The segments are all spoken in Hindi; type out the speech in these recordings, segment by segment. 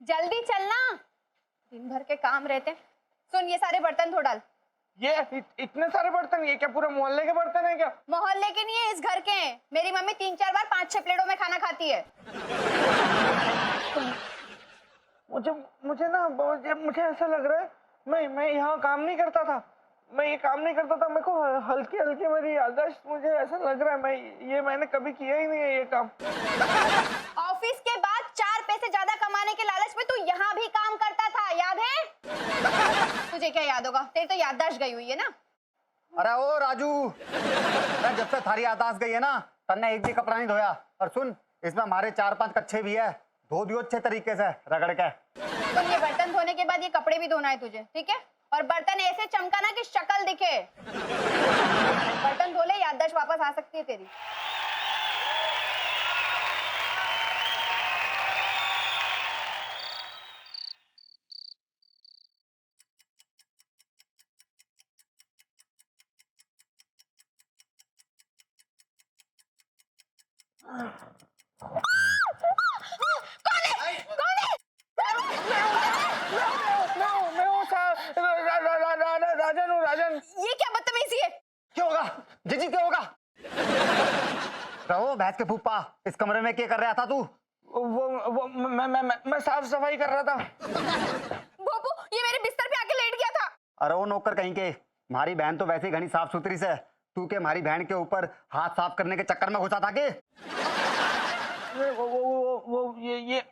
जल्दी चलना, दिन भर के काम रहते। सुन, ये सारे बर्तन धो डाल। ये इतने सारे बर्तन, ये क्या पूरे मोहल्ले के बर्तन है क्या? मोहल्ले के नहीं है, इस घर के हैं। मेरी मम्मी 3-4 बार 5-6 प्लेटों में खाना खाती है। मुझे ऐसा लग रहा है मैं यहाँ काम नहीं करता था। मैं ये काम नहीं करता था। मेरे को हल्की हल्की मेरी याददाश्त, मुझे ऐसा लग रहा है मैंने कभी किया ही नहीं है ये काम। ऑफिस के बाद 4 पैसे ज्यादा कमाने के लालच में तू यहाँ भी काम करता था, याद है? तुझे क्या याद होगा, तेरी तो याददाश्त गई हुई है ना। अरे ओ राजू, जब से थारी याददाश्त गई है ना, तन्ने एक भी कपड़ा नहीं धोया। और सुन, इसमें हमारे 4-5 कच्चे भी है, धो दियो अच्छे तरीके से रगड़ के। तो ये बर्तन धोने के बाद ये कपड़े भी धोना है तुझे, ठीक है? और बर्तन ऐसे चमकाना कि शक्ल दिखे। बर्तन धो ले, याददाश्त वापस आ सकती है तेरी। राजन, ये क्या बदतमीजी है? क्या होगा जीजी, क्या होगा? रहो भैंस के फूफा, इस कमरे में क्या कर रहा था तू? वो मैं साफ सफाई कर रहा था। बाबू, ये मेरे बिस्तर पे आके लेट गया था। अरे वो नौकर कहीं के, हमारी बहन तो वैसे ही घनी साफ सुथरी से, तू के हमारी बहन के ऊपर हाथ साफ करने के चक्कर में घुसा था के?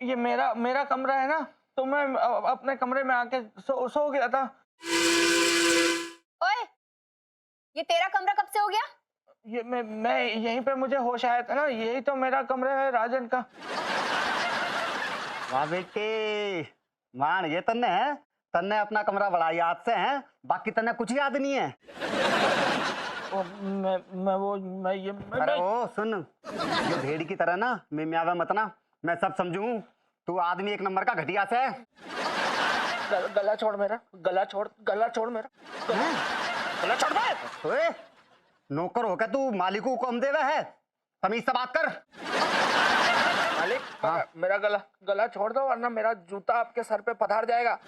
ये मेरा कमरा है ना, तो मैं अपने कमरे में आके सो गया था। ओए, ये तेरा कमरा कब से हो गया? ये मैं यहीं पे मुझे होश आया था ना, यही तो मेरा कमरा है राजन का। वाह बेटे, मान ये तन्ने है, तन्ने अपना कमरा बड़ा याद से है, बाकी तन्ने कुछ याद नहीं है। अरे ओ सुन, जो भेड़ की तरह ना मैं म्यावे मत ना, मैं सब समझूं। तू आदमी एक नंबर का घटिया से है। गला छोड़ मेरा, गला छोड़ मेरा, गला छोड़ दे। ओए, नौकर होकर तू मालिक को हुक्म देवे है, तमीज से बात कर। मालिक, हाँ? मेरा गला छोड़ दो, वरना मेरा जूता आपके सर पे पधार जाएगा।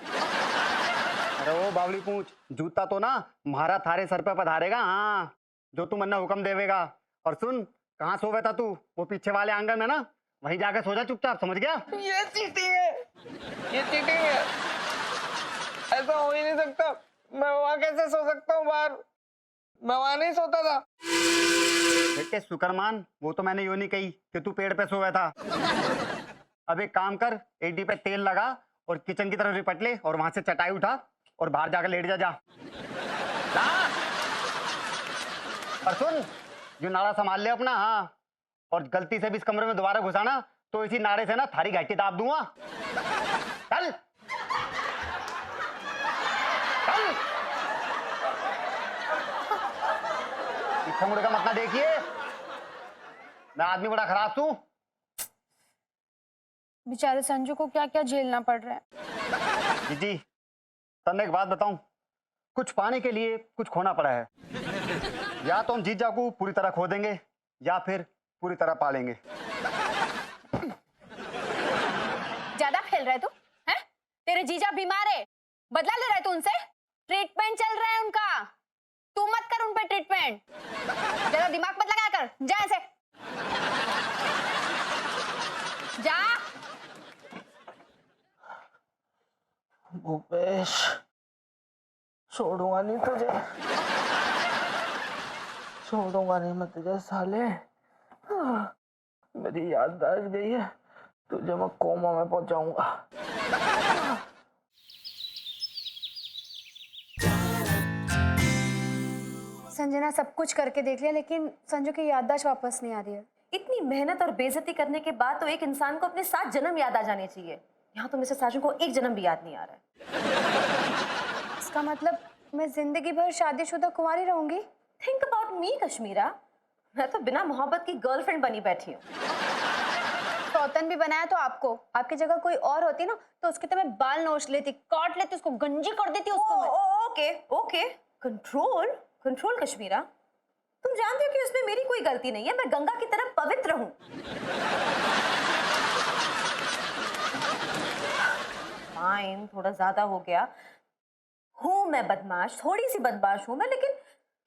अरे वो बावली पूंछ, जूता तो ना मारा थारे सर पे पधारेगा। हाँ, जो तू मन्ना हुक्म देवेगा। और सुन, कहाँ सोवे था तू? वो पीछे वाले आंगन में ना, वहीं जाके सो जा चुपचाप, समझ गया? ये चीटिंग है, ये चीटिंग है। ऐसा हो ही नहीं सकता। मैं वहां कैसे सो सकता हूँ? बाहर मैं वहां नहीं सोता था। बेटे शुक्रमान, वो तो मैंने यूं नहीं कही कि तू पेड़ पे सोया था। अब एक काम कर, एडी पे तेल लगा और किचन की तरफ रिपट ले, और वहां से चटाई उठा और बाहर जाकर लेट जा। और सुन, जो नाड़ा संभाल ले अपना। हाँ, और गलती से भी इस कमरे में दोबारा घुसाना तो इसी नाड़े से ना थारी घाटी दाब दूंगा। चल चल, पीछे मुड़ का मत ना देखिए, मैं आदमी बड़ा खराब हूं। बेचारे संजू को क्या क्या झेलना पड़ रहा है। जी, तन्ने एक बात बताऊं, कुछ पाने के लिए कुछ खोना पड़ा है। या तो हम जीजा को पूरी तरह खो देंगे, या फिर पूरी तरह पालेंगे। ज्यादा खेल रहा है तू, हैं? तेरे जीजा बीमार है, बदला ले रहा है तू उनसे? ट्रीटमेंट चल रहा है उनका, तू मत कर उन पे ट्रीटमेंट। ज्यादा दिमाग मत लगाया कर, जा ऐसे जा। भूपेश, छोड़ूंगा नहीं तुझे, छोड़ूंगा नहीं मैं तुझे साले। मेरी याददाश्त गई है, तुझे मैं कोमा में पहुंचाऊंगा। संजना सब कुछ करके देख लिया, लेकिन संजू की याददाश्त वापस नहीं आ रही है। इतनी मेहनत और बेइज्जती करने के बाद तो एक इंसान को अपने 7 जन्म याद आ जाने चाहिए। यहाँ तो मिस्टर साजन को 1 जन्म भी याद नहीं आ रहा है। इसका मतलब मैं जिंदगी भर शादीशुदा कुंवारी रहूंगी? थिंक अबाउट मी कश्मीरा, मैं तो बिना मोहब्बत की गर्लफ्रेंड बनी बैठी हूँ। सौतन भी बनाया तो आपको, आपकी जगह कोई और होती ना तो उसके तो मैं बाल नोच लेती, काट लेती, उसको गंजी कर देती उसको मैं। Okay okay, control? Control Kashmira? तुम जानते हो कि उसमें मेरी कोई गलती नहीं है, मैं गंगा की तरह पवित्र हूं। फाइन, थोड़ा ज्यादा हो गया। हूं मैं बदमाश, थोड़ी सी बदमाश हूं मैं, लेकिन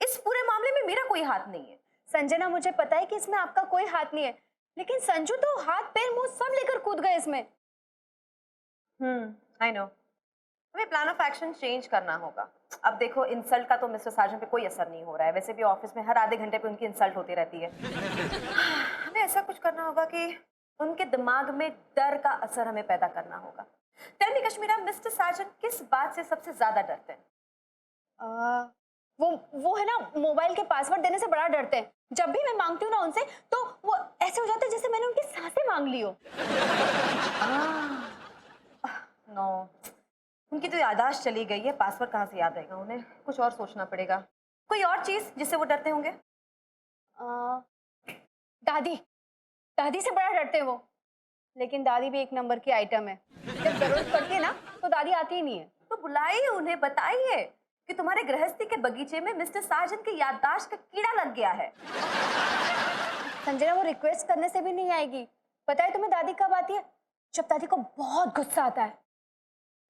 इस पूरे मामले में मेरा कोई हाथ नहीं है। संजना, मुझे पता है कि इसमें आपका कोई हाथ नहीं है, लेकिन संजू तो हाथ पैर मुंह सब लेकर कूद गए इसमें। I know. हमें प्लान ऑफ एक्शन चेंज करना होगा। अब देखो, इंसल्ट का तो मिस्टर साजन पे कोई असर नहीं हो रहा है, वैसे भी ऑफिस में हर आधे घंटे पे उनकी इंसल्ट होती रहती है। हमें ऐसा कुछ करना होगा कि उनके दिमाग में डर का असर हमें पैदा करना होगा। टेल मी कश्मीरा, मिस्टर साजन किस बात से सबसे ज्यादा डरते हैं? वो है ना, मोबाइल के पासवर्ड देने से बड़ा डरते हैं। जब भी मैं मांगती हूँ ना उनसे, तो वो ऐसे हो जाता है जैसे मैंने उनकी सांसें मांग ली हो। नो, उनकी तो याददाश्त चली गई है, पासवर्ड कहाँ से याद रहेगा उन्हें? कुछ और सोचना पड़ेगा। कोई और चीज जिससे वो डरते होंगे? दादी, दादी से बड़ा डरते हैं वो। लेकिन दादी भी एक नंबर की आइटम है, जब जरूरत पड़ती है ना तो दादी आती ही नहीं है। तो बुलाइए उन्हें, बताइए कि तुम्हारे गृहस्थी के बगीचे में मिस्टर साजन की याददाश्त का कीड़ा लग गया है। संजना, वो रिक्वेस्ट करने से भी नहीं आएगी। पता है तुम्हें दादी कब आती है? जब दादी को बहुत गुस्सा आता है।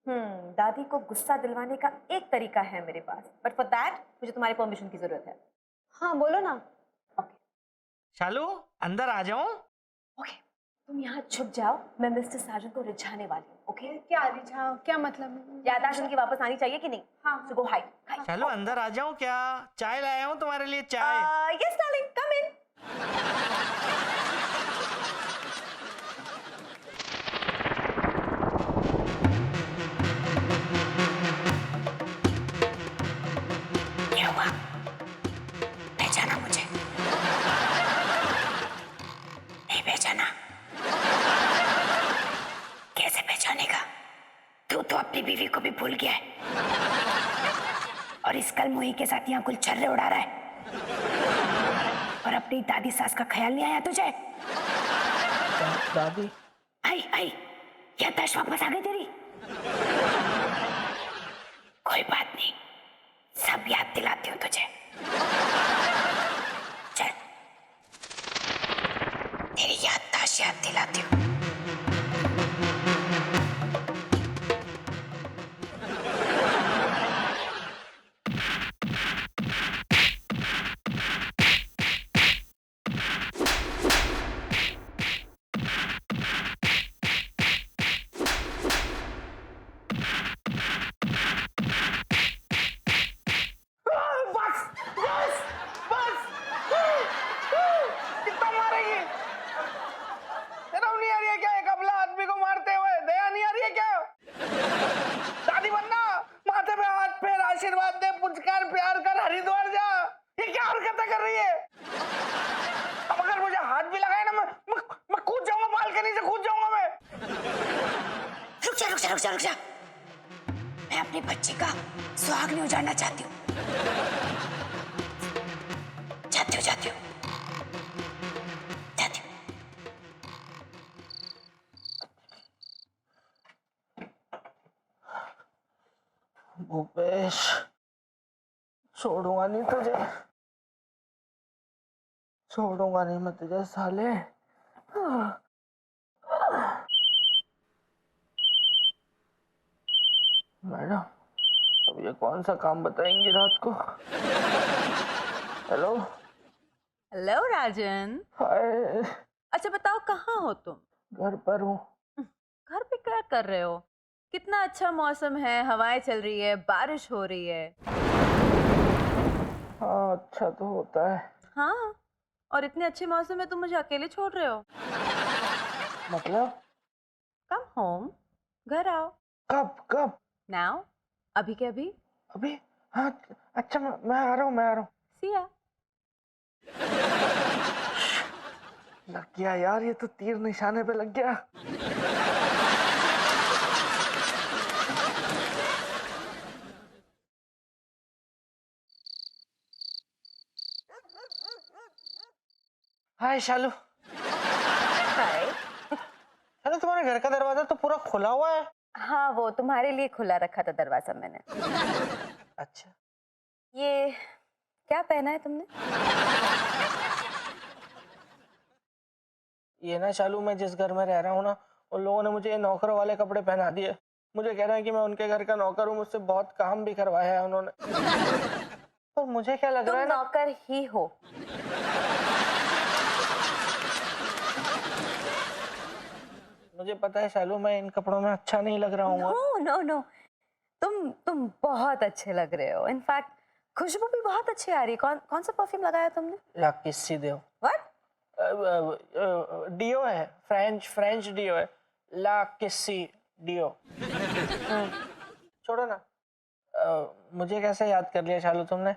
दादी को गुस्सा दिलवाने का एक तरीका है मेरे पास, बट फॉर दैट मुझे तुम्हारी परमिशन की जरूरत है। हाँ बोलो ना। शालू, अंदर आ जाऊं? ओके, तुम यहाँ छुप जाओ, मैं मिस्टर साजन को रिझाने वाली हूँ। ओके? क्या रिझाओ? क्या मतलब? याददाश्त उनकी वापस आनी चाहिए कि नहीं? हाँ। सो गो हाइड। शालू, अंदर आ जाऊं क्या? चाय लाया हूं तुम्हारे लिए, चाय। यस डार्लिंग, कम इन। क्या हुआ? पहचाना मुझे? नहीं पहचाना? कैसे पहचानेगा? तू तो अपनी बीवी को भी भूल गया है और इस कल मुही के साथ यहाँ गुलछर्रे उड़ा रहा है। और अपनी दादी सास का ख्याल नहीं आया तुझे? दादी? आई आई, याददाश्त वापस आ गई तेरी? कोई बात नहीं, सब याद दिलाती हूँ तुझे। चल, तेरी याददाश्त याद दिलाती हूँ। कितना मारेगी? शर्म नहीं आ रही है क्या एक अबला आदमी को मारते हुए? दया नहीं आ रही है क्या? दादी बनना, माथे पे हाथ फेर, आशीर्वाद दे, पुचकार, प्यार कर, हरिद्वार जा। ये क्या हरकतें कर रही है? अब अगर मुझे हाथ भी लगाए ना, मैं कूद जाऊंगा, बालकनी से कूद जाऊंगा मैं। रुक जा रुक जा रुक जा रुक जा, मैं अपनी बच्ची का सुहाग नहीं उजाड़ना चाहती हूँ। जाती हूँ जाती हूँ जाती हूँ। भूपेश, छोड़ूंगा नहीं तुझे, छोड़ूंगा नहीं मैं तुझे साले। मैडम, अब ये कौन सा काम बताएंगी रात को? हेलो। हेलो राजन। हाय। अच्छा बताओ, कहाँ हो तुम? घर पर हूँ। घर पे क्या कर रहे हो? कितना अच्छा मौसम है, हवाएं चल रही है, बारिश हो रही है। हाँ, अच्छा तो होता है। हाँ, और इतने अच्छे मौसम में तुम मुझे अकेले छोड़ रहे हो? मतलब? कम होम, घर आओ। कब कब? नाउ, अभी के अभी। अभी? हाँ, अच्छा मैं आ रहा हूँ, मैं आ रहा हूँ। सिया। लग गया यार, ये तो तीर निशाने पे लग गया। हाय शालू। हाय। शालू, तुम्हारे घर का दरवाजा तो पूरा खुला हुआ है। हाँ, वो तुम्हारे लिए खुला रखा था दरवाजा मैंने। अच्छा, ये क्या पहना है तुमने? ये ना शालू, मैं जिस घर में रह रहा हूँ ना, उन लोगों ने मुझे नौकरों वाले कपड़े पहना दिए। मुझे कह रहे हैं कि मैं उनके घर का नौकर हूँ, मुझसे बहुत काम भी करवाया है उन्होंने। पर मुझे क्या लग तुम रहा है ना, नौकर ही हो। मुझे पता है शालू, मैं इन कपड़ों में अच्छा नहीं लग रहा हूँ। नो नो नो, तुम बहुत अच्छे लग रहे हो। इनफैक्ट खुशबू भी बहुत अच्छी आ रही है। कौन कौन सा परफ्यूम लगाया तुमने? ला किसी दो, व्हाट? डियो है, फ्रेंच डियो है, ला किसी डियो। छोड़ो ना। मुझे कैसे याद कर लिया शालू तुमने?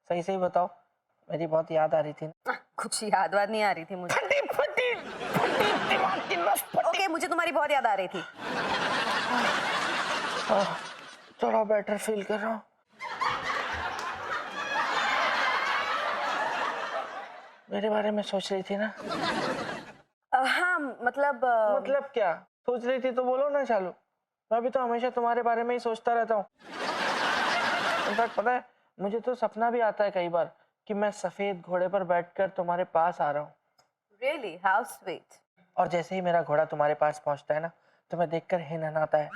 सही सही बताओ, मेरी बहुत याद आ रही थी। कुछ याद वाद नहीं आ रही थी मुझे। फटी फटी फटी दिमाग की नस फटी। ओके, मुझे तुम्हारी बहुत याद आ रही थी। थोड़ा बेटर फील कर रहा हूँ। मेरे बारे में सोच रही थी ना? हाँ मतलब मतलब क्या सोच रही थी तो बोलो ना शालू। मैं भी तो हमेशा तुम्हारे बारे में ही सोचता रहता हूँ। इनफैक्ट पता है, मुझे तो सपना भी आता है कई बार कि मैं सफेद घोड़े पर बैठकर तुम्हारे पास आ रहा हूँ। Really, how sweet. और जैसे ही मेरा घोड़ा तुम्हारे पास पहुंचता है ना, तो मैं देखकर हिनहनाता है,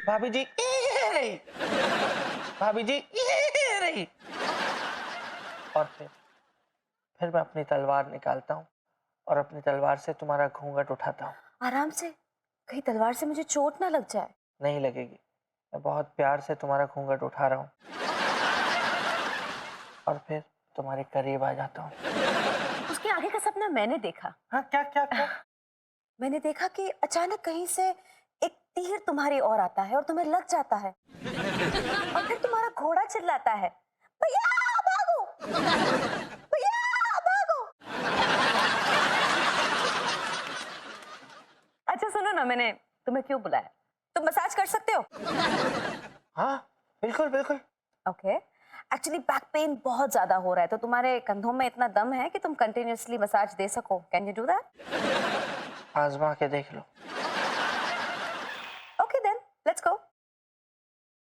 भाभी जी ये रही, भाभी जी ये रही। और फिर मैं अपनी तलवार निकालता हूँ और अपनी तलवार से तुम्हारा घूंघट उठाता हूँ। आराम से, कहीं तलवार से मुझे चोट ना लग जाए। नहीं लगेगी, मैं बहुत प्यार से तुम्हारा घूंघट उठा रहा हूँ और फिर तुम्हारे करीब आ जाता हूँ। उसके आगे का सपना मैंने देखा। हाँ, क्या क्या क्या? मैंने देखा कि अचानक कहीं से एक तीर तुम्हारी ओर आता है और तुम्हें लग जाता है। और फिर तुम्हारा घोड़ा चिल्लाता है, भैया भागो, भैया भागो। अच्छा सुनो ना, मैंने तुम्हें क्यों बुलाया? तुम मसाज कर सकते हो? हाँ बिल्कुल बिल्कुल। ओके, एक्चुअली बैक पेन बहुत ज्यादा हो रहा है, तो तुम्हारे कंधों में इतना दम है कि तुम कंटिन्यूअसली मसाज दे सको। Can you do that? आजमा के देख लो। Okay then, let's go.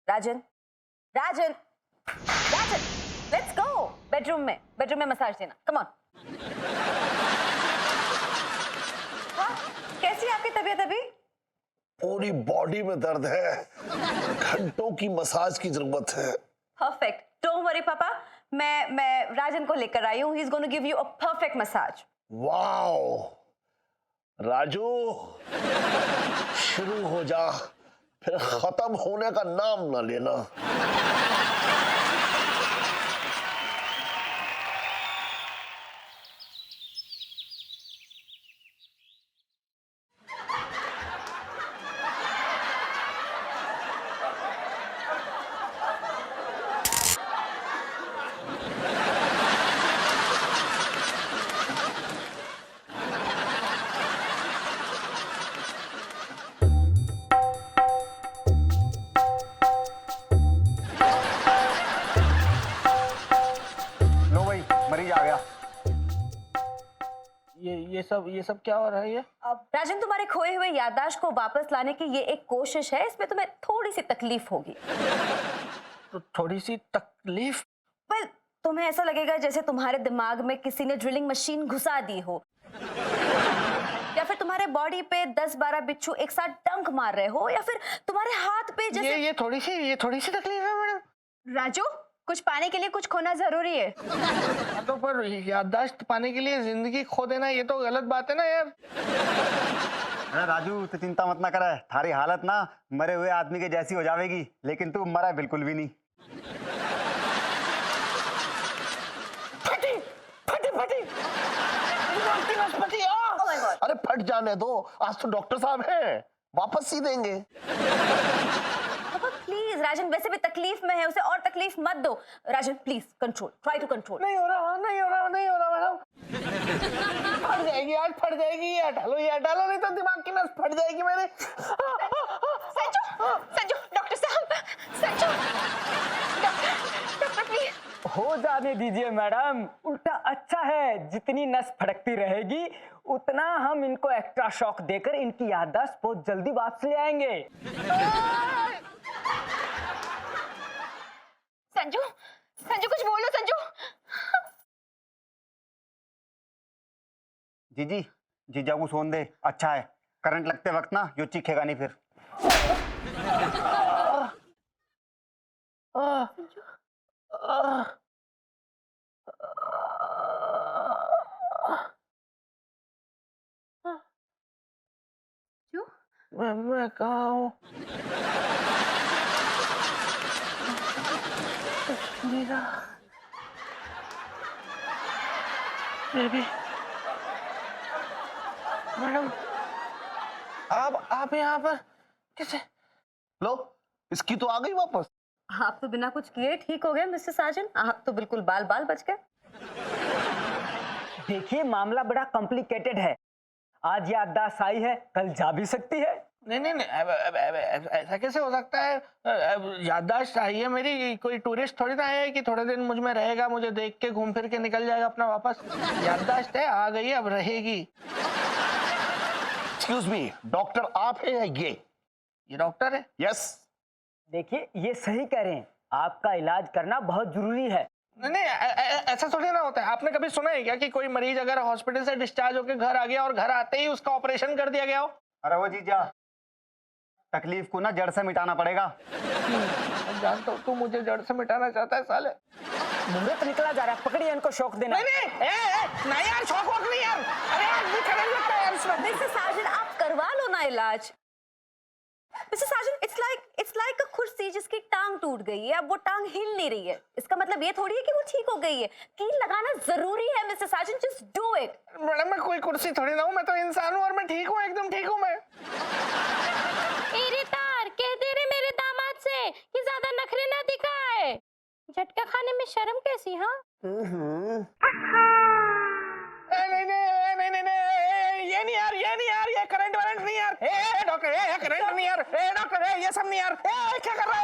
Rajan, Rajan, Rajan, let's go. Bedroom में मसाज देना। Come on. हाँ, कैसी है आपकी तबीयत अभी? पूरी बॉडी में दर्द है, घंटों की मसाज की जरूरत है। परफेक्ट, डोंट वरी पापा, मैं राजन को लेकर आई हूँ। He is going to give you a perfect massage. Wow Raju, शुरू हो जा, फिर खत्म होने का नाम ना लेना। लो भाई, मरीज आ गया। ये सब क्या हो रहा है? ये राजन, तुम्हारे खोए हुए याददाश्त को वापस लाने की ये एक कोशिश है। इसमें तुम्हें थोड़ी सी तकलीफ होगी। तो थोड़ी सी तकलीफ? पर तुम्हें ऐसा लगेगा जैसे तुम्हारे दिमाग में किसी ने ड्रिलिंग मशीन घुसा दी हो, या फिर तुम्हारे बॉडी पे 10-12 बिच्छू एक साथ डंक मार रहे हो, या फिर तुम्हारे हाथ पे जैसे ये थोड़ी सी तकलीफ है मैडम। राजू, कुछ पाने के लिए कुछ खोना जरूरी है। हाँ, तो पर याददाश्त पाने के लिए जिंदगी खो देना ये तो गलत बात है ना यार। अरे राजू, तू चिंता मत ना करे, थारी हालत ना मरे हुए आदमी के जैसी हो जाएगी, लेकिन तू मरा बिल्कुल भी नहीं। फटी फटी फटी दिमाग की नस फटी। Oh my God. अरे फट जाने दो, आज तो डॉक्टर साहब हैं, वापस सी देंगे। प्लीज राजन, वैसे भी तकलीफ में है, उसे और तकलीफ मत दो। Rajan please control, try to control. नहीं हो रहा मैडम। फट जाएगी, आज फट जाएगी। ये हटा लो नहीं तो दिमाग की नस फट जाएगी मेरे। संजू, डॉक्टर साहब, संजू, डॉक्टर प्लीज। हो जाने दीजिए मैडम, उल्टा अच्छा है। जितनी नस फड़कती रहेगी उतना हम इनको एक्स्ट्रा शॉक देकर इनकी याददाश्त बहुत जल्दी वापस ले आएंगे। संजू, संजू कुछ बोलो संजू। जीजी जीजा को सोन दे, अच्छा है। करंट लगते वक्त ना यो चीखेगा नहीं फिर। मैं कहाँ हूँ? जीजा, बेबी, मैडम, आप यहाँ पर कैसे? लो, इसकी तो आ गई वापस। आप तो बिना कुछ किए ठीक हो गए मिस्टर साजन। आप तो बिल्कुल बाल बाल बच गए। देखिए मामला बड़ा कॉम्प्लिकेटेड है। आज याददाश्त आई है, कल जा भी सकती है। नहीं नहीं नहीं, अब ऐसा कैसे हो सकता है? याददाश्त चाहिए मेरी, कोई टूरिस्ट थोड़ी ना है कि थोड़े दिन मुझ में रहेगा, मुझे देख के घूम फिर के निकल जाएगा अपना वापस। याददाश्त है, आ गई, अब रहेगी। एक्सक्यूज मी, डॉक्टर आप है या ये डॉक्टर है? यस। देखिए ये सही कह रहे हैं, आपका इलाज करना बहुत जरूरी है। नहीं नहीं, ऐसा थोड़ी ना होता है। आपने कभी सुना है क्या कि कोई मरीज अगर हॉस्पिटल से डिस्चार्ज होकर घर आ गया और घर आते ही उसका ऑपरेशन कर दिया गया हो? अरे वो जीजा, तकलीफ को ना जड़ से मिटाना पड़ेगा। जानता हूँ तू मुझे जड़ से मिटाना चाहता है साले। मुहूर्त निकला जा रहा है, पकड़िए इनको शौक देना। नहीं नहीं, नहीं यार, शौक वौक नहीं यार। अरे यार भी खड़े लगता है यार इसमें। मिस्टर साजन आप करवा लो ना इलाज। Mister Sajan it's like a kursi जिसकी टांग टूट गई है, अब वो टांग हिल नहीं रही है। इसका मतलब ये थोड़ी है कि वो ठीक हो गई है। कील लगाना जरूरी है mister Sajan, just do it. Madam मैं कोई कुर्सी थोड़ी ना हूँ, मैं तो इंसान हूँ और मैं ठीक हूँ, एकदम ठीक हूँ मैं। एरे तार कह दे रहे मेरे दामाद से कि ज्यादा नखरे ना दिखाए। झटका खाने में शर्म कैसी? हाँ नहीं नहीं नहीं नहीं नहीं, ये नहीं यार, ये नहीं यार, ये करंट वरंट नहीं यार। डॉक्टर, करंट नहीं यार। डॉक्टर, ये सब नहीं यार। क्या कर रहा है?